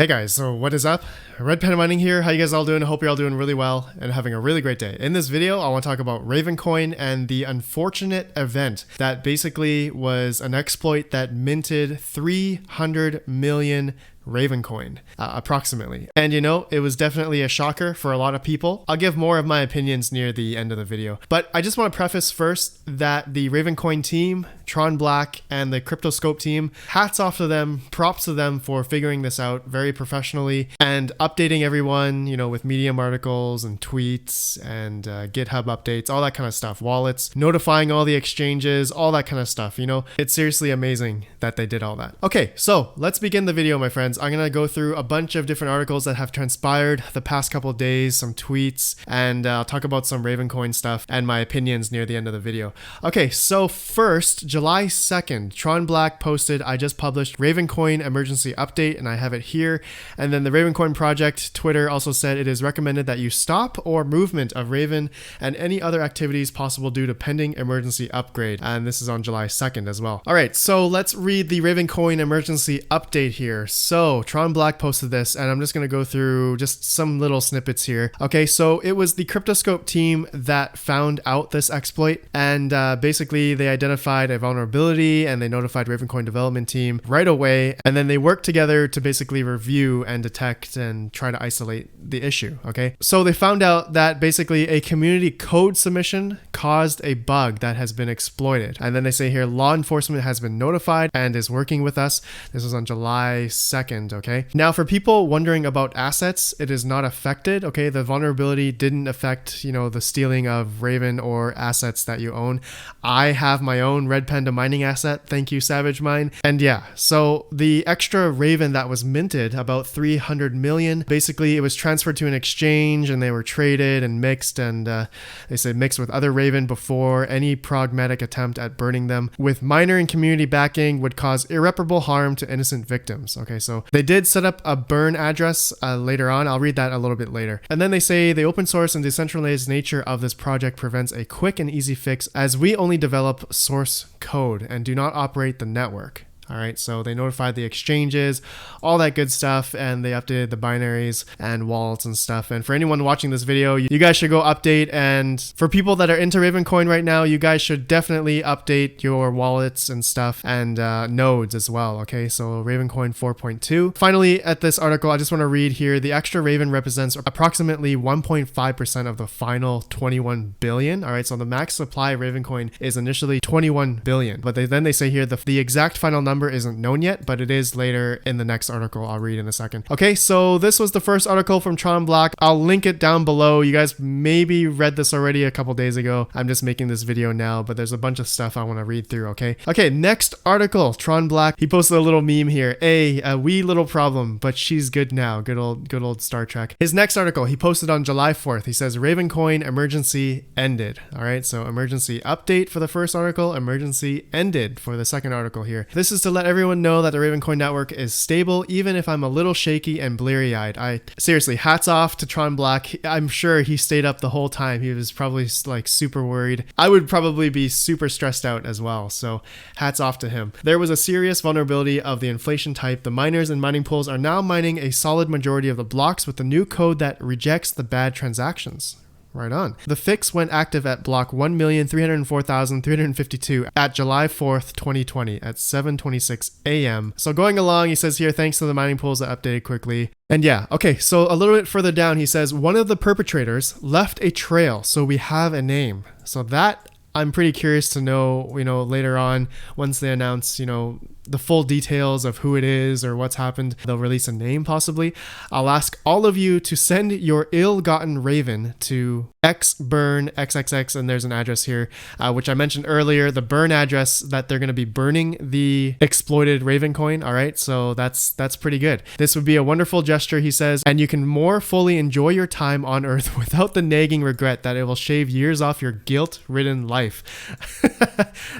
guys, so what is up? RedPandaMining here. How you guys all doing? I hope you're all doing really well and having a really great day. In this video, I want to talk about Ravencoin and the unfortunate event that basically was an exploit that minted 300 million Ravencoin, approximately. And you know, it was definitely a shocker for a lot of people. I'll give more of my opinions near the end of the video. But I just want to preface first that the Ravencoin team, Tron Black, and the Cryptoscope team, hats off to them, props to them for figuring this out very professionally and updating everyone, you know, with Medium articles and tweets and GitHub updates, all that kind of stuff, wallets, notifying all the exchanges, all that kind of stuff. You know, it's seriously amazing that they did all that. Okay, so let's begin the video, my friends. I'm going to go through a bunch of different articles that have transpired the past couple of days, some tweets, and I'll talk about some Ravencoin stuff and my opinions near the end of the video. Okay, so first, July 2nd, Tron Black posted, I just published Ravencoin emergency update, and I have it here. And then the Ravencoin project Twitter also said it is recommended that you stop or movement of Raven and any other activities possible due to pending emergency upgrade. And this is on July 2nd as well. All right, so let's read the Ravencoin emergency update here. So Tron Black posted this, and I'm just going to go through just some little snippets here. Okay, so it was the Cryptoscope team that found out this exploit, and basically they identified a vulnerability and they notified Ravencoin development team right away, and then they worked together to basically review and detect and try to isolate the issue. Okay, so they found out that basically a community code submission caused a bug that has been exploited, and then they say here law enforcement has been notified and is working with us. This was on July 2nd. Okay, now for people wondering about assets, it is not affected. Okay, the vulnerability didn't affect, you know, the stealing of Raven or assets that you own. I have my own RedPandaMining asset, thank you Savage Mine. And yeah, so the extra Raven that was minted, about 300 million, basically it was transferred to an exchange and they were traded and mixed, and they say mixed with other Raven before any pragmatic attempt at burning them with miner and community backing would cause irreparable harm to innocent victims. Okay, so they did set up a burn address later on. I'll read that a little bit later. And then they say the open source and decentralized nature of this project prevents a quick and easy fix as we only develop source code and do not operate the network. All right, so they notified the exchanges, all that good stuff, and they updated the binaries and wallets and stuff. And for anyone watching this video, you guys should go update. And for people that are into Ravencoin right now, you guys should definitely update your wallets and stuff and nodes as well. Okay, so Ravencoin 4.2. Finally, at this article, I just want to read here, the extra Raven represents approximately 1.5% of the final 21 billion. All right, so the max supply of Ravencoin is initially 21 billion. But then they say here the exact final number isn't known yet, but it is later in the next article I'll read in a second. Okay, so this was the first article from Tron Black. I'll link it down below. You guys maybe read this already a couple days ago. I'm just making this video now, but there's a bunch of stuff I want to read through. Okay, next article, Tron Black. He posted a little meme here. A wee little problem, but she's good now. Good old Star Trek. His next article he posted on July 4th. He says Ravencoin emergency ended. All right, so emergency update for the first article, emergency ended for the second article here. This is to let everyone know that the Ravencoin network is stable, even if I'm a little shaky and bleary-eyed. I seriously, hats off to Tron Black. I'm sure he stayed up the whole time. He was probably like super worried. I would probably be super stressed out as well. So hats off to him. There was a serious vulnerability of the inflation type. The miners and mining pools are now mining a solid majority of the blocks with the new code that rejects the bad transactions. Right on. The fix went active at block 1,304,352 at July 4th, 2020 at 7:26 a.m. So going along, he says here, thanks to the mining pools that updated quickly. And yeah, okay, so a little bit further down, he says, one of the perpetrators left a trail, so we have a name. So that I'm pretty curious to know, you know, later on, once they announce, you know, the full details of who it is or what's happened, they'll release a name possibly. I'll ask all of you to send your ill-gotten Raven to xburn_xxx, and there's an address here, which I mentioned earlier, the burn address that they're going to be burning the exploited Ravencoin. All right, so that's pretty good. This would be a wonderful gesture, he says, and you can more fully enjoy your time on Earth without the nagging regret that it will shave years off your guilt-ridden life.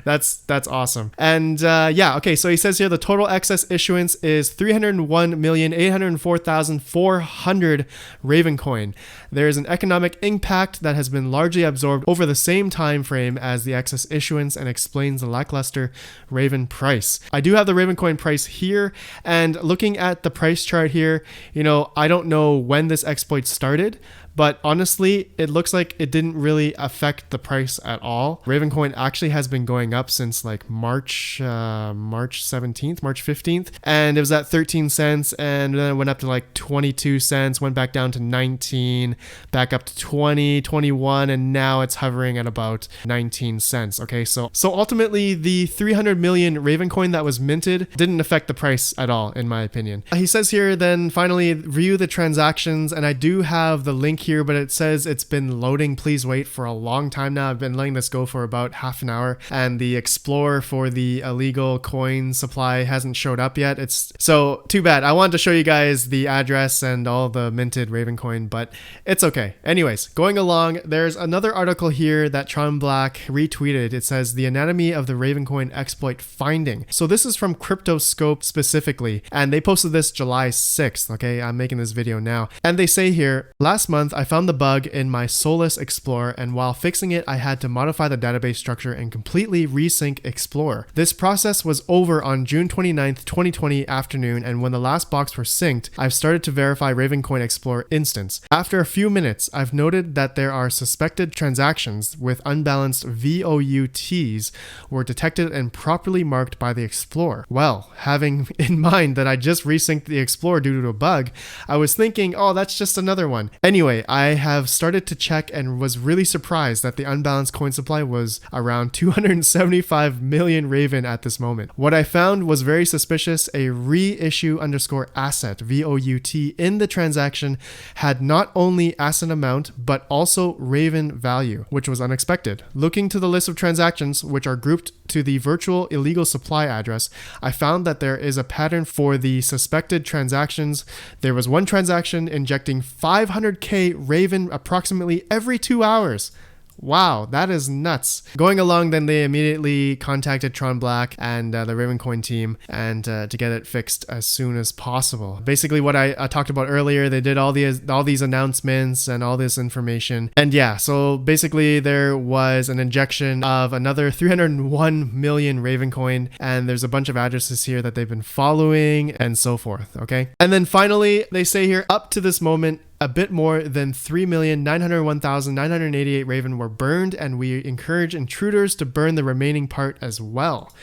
That's awesome. And yeah, okay, so he says here the total excess issuance is 301,804,400 Ravencoin. There is an economic impact that has been largely absorbed over the same time frame as the excess issuance and explains the lackluster Raven price. I do have the Ravencoin price here, and looking at the price chart here, I don't know when this exploit started, but honestly, it looks like it didn't really affect the price at all. Ravencoin actually has been going up since like March 17th, March 15th, and it was at 13 cents, and then it went up to like 22 cents, went back down to 19, back up to 20, 21, and now it's hovering at about 19 cents. Okay, so ultimately the 300 million Ravencoin that was minted didn't affect the price at all, in my opinion. He says here, then finally view the transactions, and I do have the link here, but it says it's been loading. Please wait for a long time now. I've been letting this go for about half an hour, and the explorer for the illegal coin supply hasn't showed up yet. It's so too bad. I wanted to show you guys the address and all the minted Ravencoin, but it's okay. Anyways, going along, there's another article here that Tron Black retweeted. It says the anatomy of the Ravencoin exploit finding. So this is from CryptoScope specifically, and they posted this July 6th. Okay, I'm making this video now, and they say here, last month I found the bug in my Solus Explorer, and while fixing it, I had to modify the database structure and completely resync Explorer. This process was over on June 29th, 2020 afternoon, and when the last blocks were synced, I've started to verify Ravencoin Explorer instance. After a few minutes, I've noted that there are suspected transactions with unbalanced VOUTs were detected and properly marked by the Explorer. Well, having in mind that I just resynced the Explorer due to a bug, I was thinking, oh, that's just another one. Anyway, I have started to check and was really surprised that the unbalanced coin supply was around 275 million Raven at this moment. What I found was very suspicious. A reissue_asset VOUT in the transaction had not only asset amount but also Raven value, which was unexpected. Looking to the list of transactions which are grouped to the virtual illegal supply address, I found that there is a pattern for the suspected transactions. There was one transaction injecting 500k Raven approximately every 2 hours. Wow, that is nuts. Going along, then they immediately contacted Tron Black and the Ravencoin team and to get it fixed as soon as possible. Basically what I talked about earlier, they did all these announcements and all this information. And yeah, so basically there was an injection of another 301 million Ravencoin, and there's a bunch of addresses here that they've been following and so forth, okay? And then finally, they say here, up to this moment, a bit more than 3,901,988 Raven were burned, and we encourage intruders to burn the remaining part as well.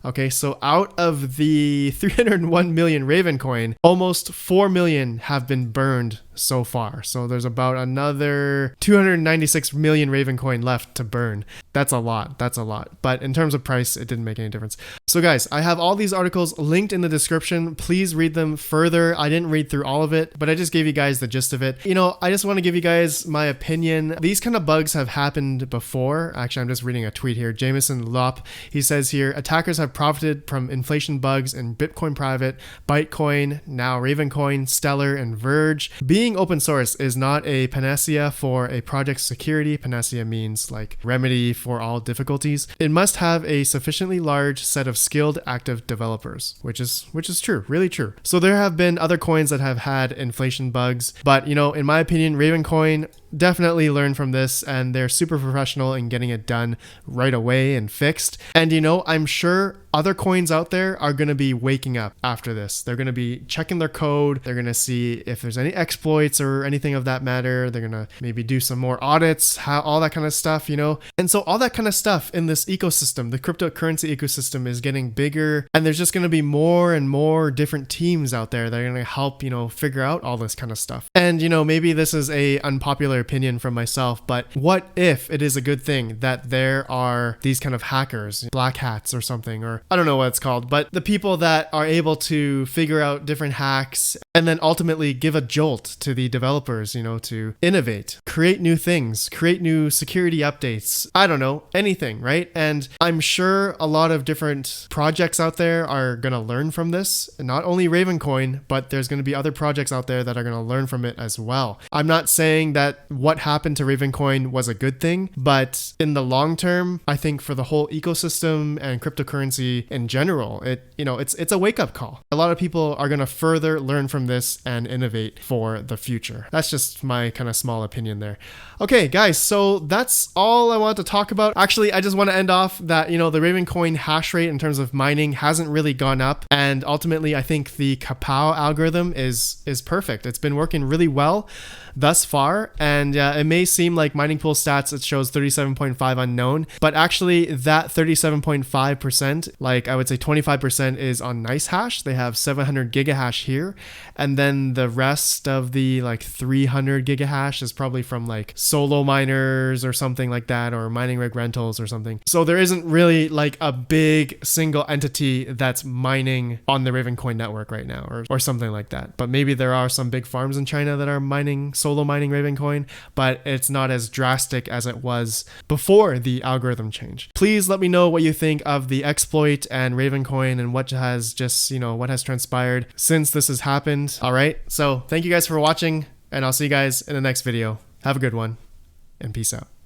Okay, so out of the 301 million Ravencoin, almost 4 million have been burned so far. So there's about another 296 million Ravencoin left to burn. That's a lot. That's a lot. But in terms of price, it didn't make any difference. So guys, I have all these articles linked in the description. Please read them further. I didn't read through all of it, but I just gave you guys the gist of it. I just want to give you guys my opinion. These kind of bugs have happened before. Actually, I'm just reading a tweet here. Jameson Lop, he says here, attackers have profited from inflation bugs in Bitcoin Private, Bytecoin, now Ravencoin, Stellar, and Verge. Being open source is not a panacea for a project's security. Panacea means like remedy for all difficulties. It must have a sufficiently large set of skilled active developers, which is true, really true. So there have been other coins that have had inflation bugs, but in my opinion, Ravencoin definitely learned from this, and they're super professional in getting it done right away and fixed. And I'm sure other coins out there are going to be waking up after this. They're going to be checking their code. They're going to see if there's any exploits or anything of that matter. They're going to maybe do some more audits, all that kind of stuff, And so all that kind of stuff in this ecosystem, the cryptocurrency ecosystem, is getting bigger, and there's just going to be more and more different teams out there that are going to help, figure out all this kind of stuff. And, maybe this is a unpopular opinion from myself, but what if it is a good thing that there are these kind of hackers, black hats or something, or I don't know what it's called, but the people that are able to figure out different hacks and then ultimately give a jolt to the developers, to innovate, create new things, create new security updates, I don't know, anything, right? And I'm sure a lot of different projects out there are going to learn from this, not only Ravencoin, but there's going to be other projects out there that are going to learn from it as well. I'm not saying that what happened to Ravencoin was a good thing, but in the long term, I think for the whole ecosystem and cryptocurrency in general, it's a wake-up call. A lot of people are going to further learn from this and innovate for the future. That's just my kind of small opinion there. Okay, guys, so that's all I wanted to talk about. Actually, I just want to end off that, the Ravencoin hash rate in terms of mining hasn't really gone up. And ultimately, I think the Kapow algorithm is perfect. It's been working really well thus far. And it may seem like mining pool stats, it shows 37.5 unknown, but actually that 37.5%, like I would say 25% is on NiceHash. They have 700 gigahash here. And then the rest of the like 300 gigahash is probably from like solo miners or something like that, or mining rig rentals or something. So there isn't really like a big single entity that's mining on the Ravencoin network right now, or something like that. But maybe there are some big farms in China that are solo mining Ravencoin, but it's not as drastic as it was before the algorithm change. Please let me know what you think of the exploit and Ravencoin and what has just, what has transpired since this has happened. All right. So thank you guys for watching, and I'll see you guys in the next video. Have a good one, and peace out.